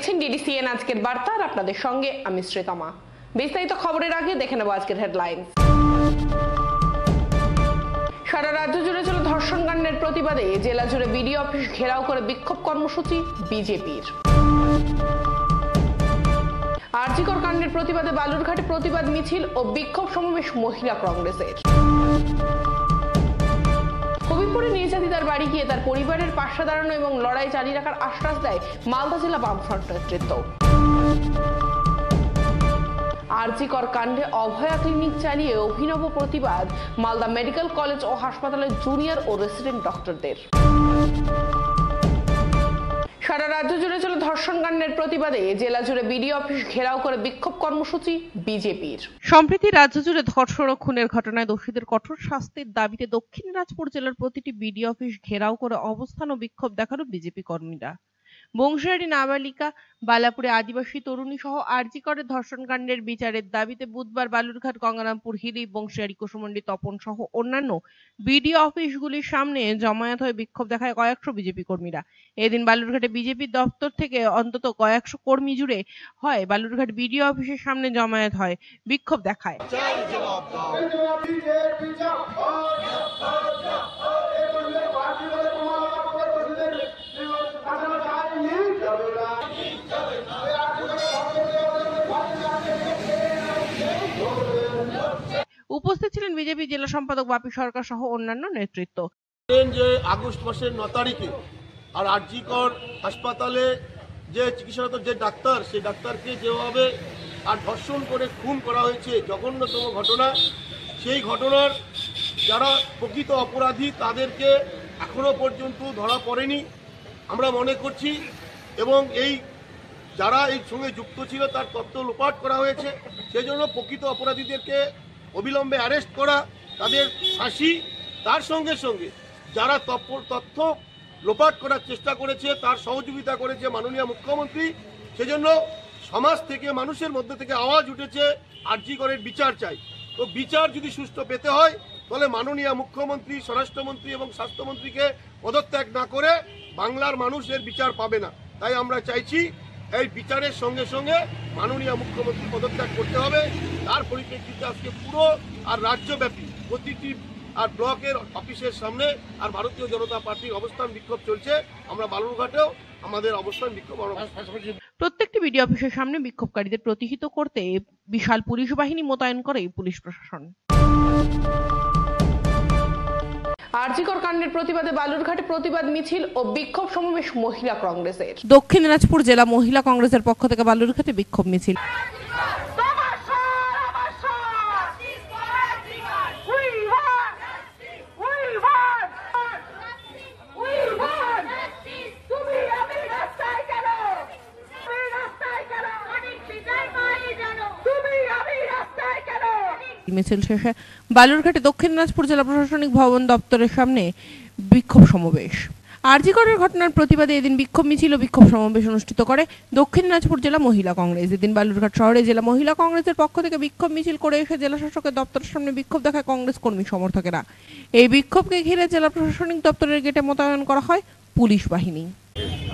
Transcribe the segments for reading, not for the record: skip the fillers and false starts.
দেখছেন ডিডিসিএন আজকের বার্তা আর আপনাদের সঙ্গে আমি শ্রীতমা। বিস্তারিত খবরের আগে দেখে নেব আজকের হেডলাইন্স। সারা রাজ্য জুড়ে চলে ধর্ষণ কাণ্ডের প্রতিবাদে জেলা জুড়ে বিডিও অফিস ঘেরাও করে বিক্ষোভ কর্মসূচি বিজেপির। আরজিকর কাণ্ডের প্রতিবাদে বালুরঘাটে প্রতিবাদ মিছিল ও বিক্ষোভ সমাবেশ মহিলা কংগ্রেসের। হবিপুরে নির্যাতিতার বাড়ি গিয়ে তার পরিবারের পাশে দাঁড়ানো এবং লড়াই চালিয়ে রাখার আশ্বাস দেয় মালদা জেলা বামফ্রন্ট নেতৃত্ব। আরজিকর কাণ্ডে অভয়া ক্লিনিক চালিয়ে অভিনব প্রতিবাদ মালদা মেডিকেল কলেজ ও হাসপাতালের জুনিয়র ও রেসিডেন্ট ডক্টরদের। সারা রাজ্য জুড়ে চলে ধর্ষণ কাণ্ডের প্রতিবাদে জেলা জুড়ে বিডিও অফিস ঘেরাও করে বিক্ষোভ কর্মসূচি বিজেপির। সম্প্রতি রাজ্য জুড়ে ধর্ষণ ও খুনের ঘটনায় দোষীদের কঠোর শাস্তির দাবিতে দক্ষিণ দিনাজপুর জেলার প্রতিটি বিডিও অফিস ঘেরাও করে অবস্থান ও বিক্ষোভ দেখানো বিজেপি কর্মীরা। বংশিয়ারি নাবালিকা, বালাপুরে আদিবাসী তরুণী সহ আরজিকরের ধর্ষণ কাণ্ডের বিচারের দাবিতে বুধবার বালুরঘাট, গঙ্গারামপুর, হিলি, বংশিয়ারি, কুসুমন্ডি, তপন সহ অন্যান্য বিডিও অফিসগুলির সামনে জমায়েত হয়ে বিক্ষোভ দেখায় কয়েকশো বিজেপি কর্মীরা। এদিন বালুরঘাটে বিজেপি দপ্তর থেকে অন্তত কয়েকশো কর্মী জুড়ে হয় বালুরঘাট বিডিও অফিসের সামনে জমায়েত হয় বিক্ষোভ দেখায়। উপস্থিত ছিলেন বিজেপি জেলা সম্পাদক বাপি সরকার সহ অন্যান্য নেতৃত্ব। যে আগস্ট মাসের 9 তারিখে আর আরজিকর হাসপাতালে যে চিকিৎসারত যে ডাক্তার, সেই ডাক্তারকে যেভাবে আর ধর্ষণ করে খুন করা হয়েছে, জঘন্যতম ঘটনা। সেই ঘটনার যারা প্রকৃত অপরাধী তাদেরকে এখনো পর্যন্ত ধরা পড়েনি আমরা মনে করছি, এবং এই যারা এই সঙ্গে যুক্ত ছিল তার তথ্য লোপাট করা হয়েছে। সেজন্য প্রকৃত অপরাধীদেরকে অবিলম্বে অ্যারেস্ট করা, তাদের ফাঁসি, তার সঙ্গে সঙ্গে যারা তথ্য লোপাট করার চেষ্টা করেছে তার সহযোগিতা করেছে মাননীয় মুখ্যমন্ত্রী। সেজন্য সমাজ থেকে, মানুষের মধ্যে থেকে আওয়াজ উঠেছে আরজিকরের বিচার চাই। তো বিচার যদি সুষ্ঠু পেতে হয় তাহলে মাননীয় মুখ্যমন্ত্রী, স্বরাষ্ট্রমন্ত্রী এবং স্বাস্থ্যমন্ত্রীকে পদত্যাগ না করে বাংলার মানুষের বিচার পাবে না। তাই আমরা চাইছি এই বিচারের সঙ্গে সঙ্গে মাননীয় মুখ্যমন্ত্রী পদত্যাগ করতে হবে। তার পরিপ্রেক্ষিতে আজকে পুরো আর রাজ্যব্যাপী প্রতিটি আর ব্লকের অফিসের সামনে আর ভারতীয় জনতা পার্টির অবস্থান বিক্ষোভ চলছে। আমরা বালুরঘাটেও আমাদের অবস্থান বিক্ষোভ। প্রত্যেকটি বিডিও অফিসের সামনে বিক্ষোভকারীদের প্রতিহত করতে বিশাল পুলিশ বাহিনী মোতায়েন করে পুলিশ প্রশাসন। আরজিকর কাণ্ডের প্রতিবাদে বালুরঘাটে প্রতিবাদ মিছিল ও বিক্ষোভ সমাবেশ মহিলা কংগ্রেসের। দক্ষিণ দিনাজপুর জেলা মহিলা কংগ্রেসের পক্ষ থেকে বালুরঘাটে বিক্ষোভ মিছিল। মিছিল শেষে বালুরঘাটে দক্ষিণ দিনাজপুর জেলা প্রশাসনিক ভবন দপ্তরের সামনে বিক্ষোভ সমাবেশ। আরজিকরের ঘটনার প্রতিবাদে এদিন বিক্ষোভ মিছিল ও বিক্ষোভ সমাবেশ অনুষ্ঠিত করে দক্ষিণ দিনাজপুর জেলা মহিলা কংগ্রেস। এদিন বালুরঘাট শহরে জেলা মহিলা কংগ্রেসের পক্ষ থেকে বিক্ষোভ মিছিল করে এসে জেলা শাসকের দপ্তরের সামনে বিক্ষোভ দেখায় কংগ্রেস কর্মী সমর্থকেরা। এই বিক্ষোভকে ঘিরে জেলা প্রশাসনিক দপ্তরের গেটে মোতায়েন করা হয় পুলিশ বাহিনী।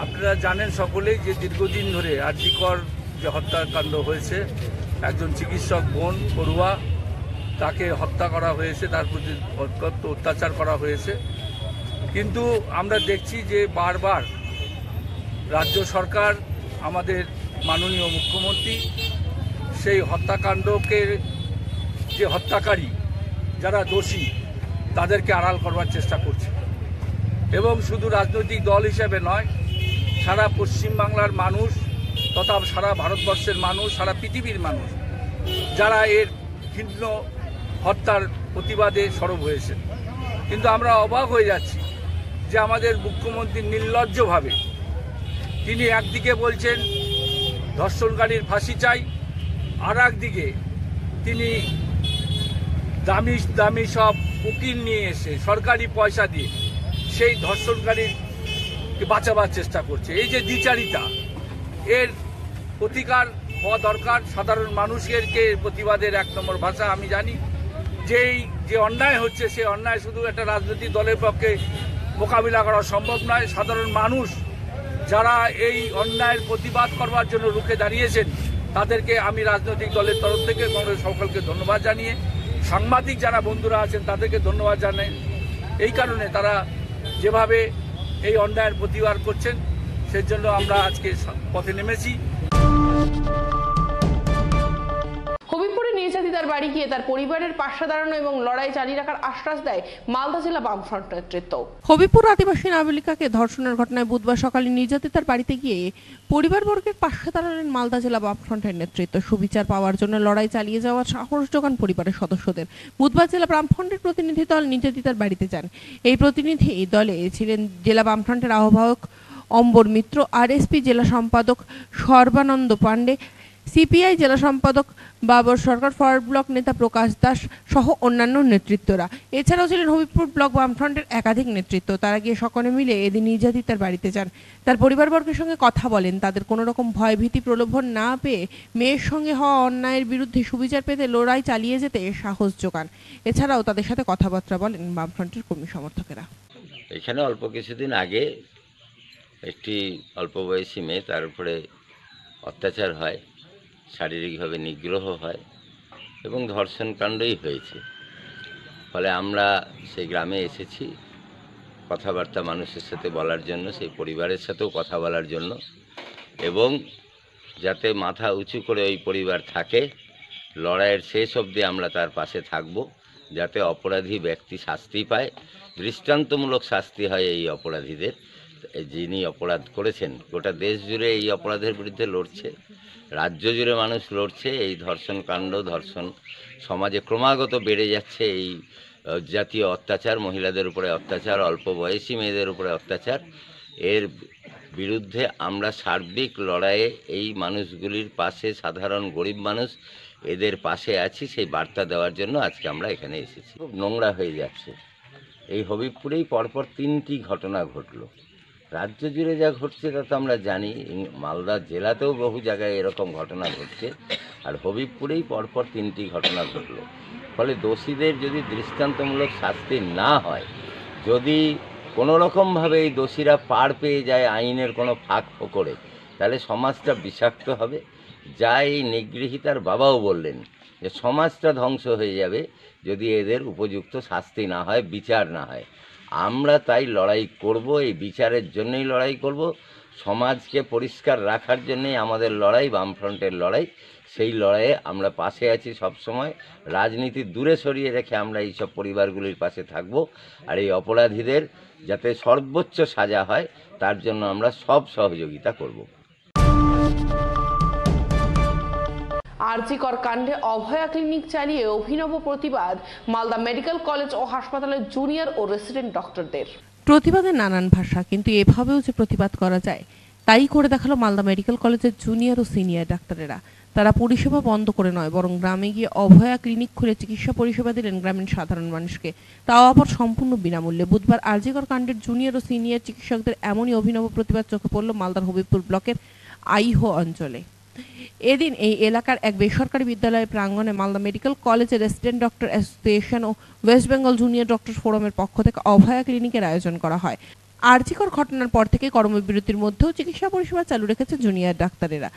আপনারা জানেন সকলেই যে দীর্ঘদিন ধরে আরজিকর যে হত্যাকাণ্ড হয়েছে, একজন চিকিৎসক বোন পড়ুয়া, তাকে হত্যা করা হয়েছে, তার প্রতি অত্যাচার করা হয়েছে। কিন্তু আমরা দেখছি যে বারবার রাজ্য সরকার, আমাদের মাননীয় মুখ্যমন্ত্রী সেই হত্যাকাণ্ডকে, যে হত্যাকারী যারা দোষী তাদেরকে আড়াল করবার চেষ্টা করছে। এবং শুধু রাজনৈতিক দল হিসেবে নয়, সারা পশ্চিমবাংলার মানুষ তথা সারা ভারতবর্ষের মানুষ, সারা পৃথিবীর মানুষ যারা এর ঘৃণ্য হত্যার প্রতিবাদে সরব হয়েছে। কিন্তু আমরা অবাক হয়ে যাচ্ছি যে আমাদের মুখ্যমন্ত্রী নির্লজ্জভাবে তিনি একদিকে বলছেন ধর্ষণকারীর ফাঁসি চাই, আর একদিকে তিনি দামি দামি সব উকিল নিয়ে এসে সরকারি পয়সা দিয়ে সেই ধর্ষণকারীকে বাঁচাবার চেষ্টা করছে। এই যে দ্বিচারিতা, এর প্রতিকার হওয়া দরকার। সাধারণ মানুষের প্রতিবাদের এক নম্বর ভাষা। আমি জানি যে অন্যায় হচ্ছে, সেই অন্যায় শুধু একটা রাজনৈতিক দলের পক্ষে মোকাবিলা করা সম্ভব নয়। সাধারণ মানুষ যারা এই অন্যায়ের প্রতিবাদ করবার জন্য রুখে দাঁড়িয়েছেন তাদেরকে আমি রাজনৈতিক দলের তরফ থেকে কংগ্রেস সকলকে ধন্যবাদ জানিয়ে, সাংবাদিক যারা বন্ধুরা আছেন তাদেরকে ধন্যবাদ জানাই। এই কারণে তারা যেভাবে এই অন্যায়ের প্রতিবাদ করছেন সেজন্য আমরা আজকে পথে নেমেছি। হবিবপুরে নির্যাতিতার বাড়ি গিয়ে তার পরিবারের পাশে দাঁড়ানো এবং লড়াই চালিয়ে রাখার আশ্বাস দেয় মালদা জেলা বামফ্রন্ট নেতৃত্ব। হবিবপুর আদিবাসী নাবালিকাকে ধর্ষণের ঘটনায় বুধবার সকালে নির্যাতিতার বাড়িতে গিয়ে পরিবারবর্গের পাশে দাঁড়ালেন মালদা জেলা বামফ্রন্টের নেতৃত্ব। সুবিচার পাওয়ার জন্য লড়াই চালিয়ে যাওয়ার সাহস যোগান পরিবারের সদস্যদের। বুধবার জেলা বামফ্রন্টের প্রতিনিধি দল নির্যাতিতার বাড়িতে যান। এই প্রতিনিধি দলে ছিলেন জেলা বামফ্রন্টের আহ্বায়ক অম্বর মিত্র, আরএসপি জেলা সম্পাদক সর্বানন্দ পাণ্ডে, সিপিআই জেলা সম্পাদক বাবর সরকার, ফরওয়ার্ড ব্লক নেতা প্রকাশ দাস সহ অন্যান্য নেতৃত্বরা। এছাড়াও ছিলেন হবিবপুর ব্লক বামফ্রন্টের একাধিক নেতৃত্ব। তারা গিয়ে সকলে মিলে এদিন নির্যাতিতার বাড়িতে যান। তার পরিবারবর্গের সঙ্গে কথা বলেন। তাদের কোনো রকম ভয়ভীতি প্রলোভন না পেয়ে মেয়ের সঙ্গে হওয়া অন্যায়ের বিরুদ্ধে সুবিচার পেতে লড়াই চালিয়ে যেতে সাহস যোগান। এছাড়াও তাদের সাথে কথাবার্তা বলেন বামফ্রন্টের কর্মী সমর্থকেরা। এখানে অল্প কিছুদিন আগে একটি অল্প বয়সী মেয়ে, তার উপরে অত্যাচার হয়, শারীরিকভাবে নিগ্রহ হয় এবং ধর্ষণ কাণ্ডই হয়েছে। ফলে আমরা সেই গ্রামে এসেছি কথাবার্তা মানুষের সাথে বলার জন্য, সেই পরিবারের সাথেও কথা বলার জন্য, এবং যাতে মাথা উঁচু করে ওই পরিবার থাকে, লড়াইয়ের শেষ অবধি আমরা তার পাশে থাকব, যাতে অপরাধী ব্যক্তি শাস্তি পায়, দৃষ্টান্তমূলক শাস্তি হয় এই অপরাধীদের। যিনি অপরাধ করেছেন, গোটা দেশ জুড়ে এই অপরাধের বিরুদ্ধে লড়ছে, রাজ্য জুড়ে মানুষ লড়ছে। এই ধর্ষণ কাণ্ড, ধর্ষণ সমাজে ক্রমাগত বেড়ে যাচ্ছে। এই জাতীয় অত্যাচার, মহিলাদের উপরে অত্যাচার, অল্প বয়সী মেয়েদের উপরে অত্যাচার, এর বিরুদ্ধে আমরা সার্বিক লড়াইয়ে এই মানুষগুলির পাশে, সাধারণ গরিব মানুষ এদের পাশে আছি, সেই বার্তা দেওয়ার জন্য আজকে আমরা এখানে এসেছি। খুব নোংরা হয়ে যাচ্ছে। এই হবিবপুরেই পরপর 3টি ঘটনা ঘটলো। রাজ্য জুড়ে যা ঘটছে তা তো আমরা জানি, মালদা জেলাতেও বহু জায়গায় এরকম ঘটনা ঘটছে, আর হবিবপুরেই পরপর 3টি ঘটনা ঘটলো। ফলে দোষীদের যদি দৃষ্টান্তমূলক শাস্তি না হয়, যদি কোনো রকমভাবে এই দোষীরা পার পেয়ে যায় আইনের কোনো ফাঁক ফোকরে, তাহলে সমাজটা বিষাক্ত হবে। যা এই নিগৃহীতার বাবাও বললেন যে সমাজটা ধ্বংস হয়ে যাবে যদি এদের উপযুক্ত শাস্তি না হয়, বিচার না হয়। আমরা তাই লড়াই করব, এই বিচারের জন্যই লড়াই করব, সমাজকে পরিষ্কার রাখার জন্যই আমাদের লড়াই, বামফ্রন্টের লড়াই। সেই লড়াইয়ে আমরা পাশে আছি সব সময়। রাজনীতি দূরে সরিয়ে রেখে আমরা এই সব পরিবারগুলির পাশে থাকব, আর এই অপরাধীদের যাতে সর্বোচ্চ সাজা হয় তার জন্য আমরা সব সহযোগিতা করব। আরজিকর কাণ্ডে অভয়া ক্লিনিক চালিয়ে অভিনব প্রতিবাদ মালদা মেডিকেল কলেজ ও হাসপাতালের জুনিয়র ও রেসিডেন্ট ডক্টরদের। প্রতিবাদের নানান ভাষা, কিন্তু এভাবেও যে প্রতিবাদ করা যায় তাই করে দেখালো মালদা মেডিকেল কলেজের জুনিয়র ও সিনিয়র ডাক্তারেরা। তারা পরিষেবা বন্ধ করে নয়, বরং গ্রামে গিয়ে অভয়া ক্লিনিক খুলে চিকিৎসা পরিষেবা দিলেন গ্রামীণ সাধারণ মানুষকে, তাও আবার সম্পূর্ণ বিনামূল্যে। বুধবার আরজিকর কাণ্ডের জুনিয়র ও সিনিয়র চিকিৎসকদের এমনই অভিনব প্রতিবাদ চোখে পড়ল মালদার হবিবপুর ব্লকের আইহো অঞ্চলে। এদিন এই এলাকার এক বেসরকারি বিদ্যালয়ের প্রাঙ্গণে মালদা মেডিকেল কলেজের রেসিডেন্ট ডক্টর অ্যাসোসিয়েশন ও ওয়েস্ট বেঙ্গল জুনিয়র ডক্টর ফোরামের পক্ষ থেকে অভয়া ক্লিনিকের আয়োজন করা হয়। আরজিকর ঘটনার পর থেকে কর্মবিরতির মধ্যেও চিকিৎসা পরিষেবা চালু রেখেছে জুনিয়র ডাক্তারেরা।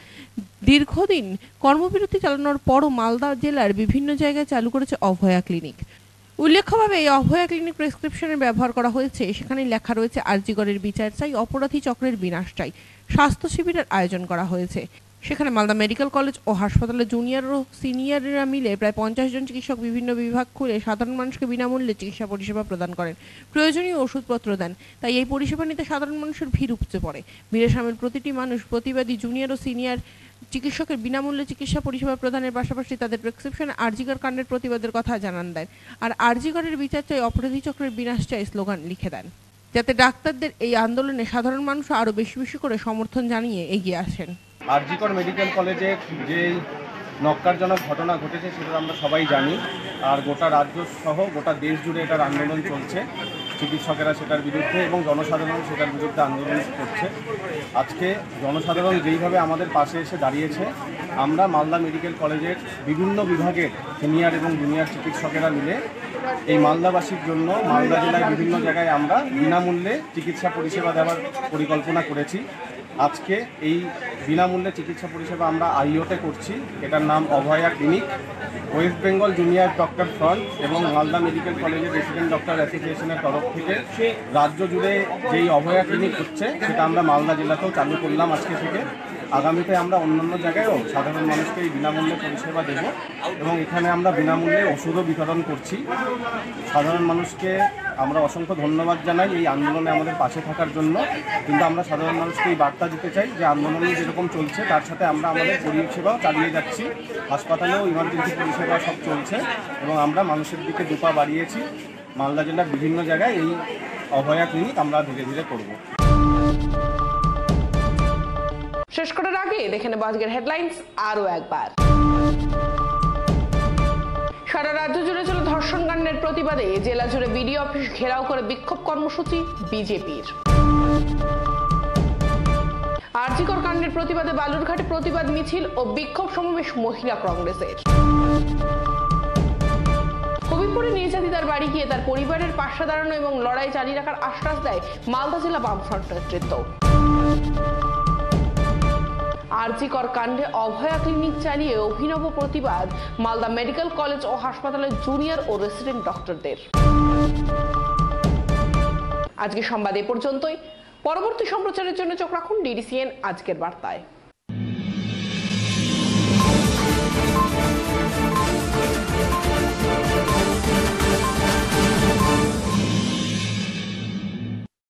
দীর্ঘদিন কর্মবিরতি চালানোর পরও মালদা জেলার বিভিন্ন জায়গায় চালু করেছে অভয়া ক্লিনিক। উল্লেখ্যভাবে এই অভয়া ক্লিনিক প্রেসক্রিপশনে ব্যবহার করা হয়েছে। সেখানে লেখা রয়েছে আরজিকরের বিচার চাই, অপরাধী চক্রের বিনাশ চাই। স্বাস্থ্য শিবিরের আয়োজন করা হয়েছে। সেখানে মালদা মেডিকেল কলেজ ও হাসপাতালে জুনিয়র ও সিনিয়ররা মিলে প্রায় 50 জন চিকিৎসক বিভিন্ন বিভাগ খুলে সাধারণ মানুষকে বিনামূল্যে চিকিৎসা পরিষেবা প্রদান করেন, প্রয়োজনীয় ওষুধপত্র দেন। তাই এই পরিষেবা নিতে সাধারণ মানুষের ভিড় উপচে পড়ে। ভিড়ে সামিল প্রতিটি মানুষ প্রতিবাদী জুনিয়র ও সিনিয়র চিকিৎসকের বিনামূল্যে চিকিৎসা পরিষেবা প্রদানের পাশাপাশি তাদের প্রেসক্রিপশনে আরজিকর কাণ্ডের প্রতিবাদের কথা জানান দেন, আর আরজিকরের বিচার চাই, অপরাধী চক্রের বিনাশ চাই স্লোগান লিখে দেন, যাতে ডাক্তারদের এই আন্দোলনে সাধারণ মানুষ আরও বেশি বেশি করে সমর্থন জানিয়ে এগিয়ে আসেন। আরজিকর মেডিকেল কলেজে যে নক্কারজনক ঘটনা ঘটেছে সেটা আমরা সবাই জানি, আর গোটা রাজ্য সহ গোটা দেশ জুড়ে এটার আন্দোলন চলছে। চিকিৎসকেরা সেটার বিরুদ্ধে এবং জনসাধারণ সেটার বিরুদ্ধে আন্দোলন করছে। আজকে জনসাধারণ যেইভাবে আমাদের পাশে এসে দাঁড়িয়েছে, আমরা মালদা মেডিকেল কলেজের বিভিন্ন বিভাগের সিনিয়র এবং জুনিয়র চিকিৎসকেরা মিলে এই মালদাবাসীর জন্য মালদা জেলায় বিভিন্ন জায়গায় আমরা বিনামূল্যে চিকিৎসা পরিষেবা দেওয়ার পরিকল্পনা করেছি। আজকে এই বিনামূল্যে চিকিৎসা পরিষেবা আমরা আইওতে করছি। এটার নাম Abhaya clinic. West Bengal junior doctor front এবং মালদা মেডিকেল কলেজের রেসিডেন্ট ডক্টর অ্যাসোসিয়েশনের তরফ থেকে রাজ্য জুড়ে যেই অভয়া ক্লিনিক হচ্ছে সেটা আমরা মালদা জেলাতেও চালু করলাম আজকে থেকে। আগামীতে আমরা অন্যান্য জায়গায়ও সাধারণ মানুষকে এই বিনামূল্যে পরিষেবা দেব এবং এখানে আমরা বিনামূল্যে ওষুধও বিতরণ করছি। সাধারণ মানুষকে আমরা অসংখ্য ধন্যবাদ জানাই এই আন্দোলনে আমাদের পাশে থাকার জন্য, কিন্তু আমরা সাধারণ মানুষকে এই বার্তা দিতে চাই যে আন্দোলন যেরকম চলছে তার সাথে আমরা আমাদের পরিষেবাও চালিয়ে যাচ্ছি। হাসপাতালেও ইমার্জেন্সি পরিষেবা সব চলছে এবং আমরা মানুষের দিকে দুপা বাড়িয়েছি। মালদা জেলার বিভিন্ন জায়গায় এই অভয়া ক্লিনিক আমরা ধীরে ধীরে করব। শেষ করার আগে দেখে নেব আজকের হেডলাইন্স আরও একবার। সারা রাজ্য জুড়ে চলে ধর্ষণ কাণ্ডের প্রতিবাদে জেলা জুড়ে বিডিও অফিস ঘেরাও করে বিক্ষোভ কর্মসূচি বিজেপির। আরজিকর কাণ্ডের প্রতিবাদে বালুরঘাটে প্রতিবাদ মিছিল ও বিক্ষোভ সমাবেশ মহিলা কংগ্রেসের। কবিরপুরে নির্যাতিতার বাড়ি গিয়ে তার পরিবারের পাশে দাঁড়ানো এবং লড়াই চালিয়ে রাখার আশ্বাস দেয় মালদা জেলা বামফ্রন্ট নেতৃত্ব। আরজিকর কাণ্ডে অভয়া ক্লিনিক চালিয়ে অভিনব প্রতিবাদ মালদা মেডিকেল কলেজ ও হাসপাতালের জুনিয়র ও রেসিডেন্ট ডক্টরদের। আজকে সংবাদ এ পর্যন্তই। পরবর্তী সম্প্রচারের জন্য চোখ রাখুন ডিডিসিএন আজকের বার্তায়।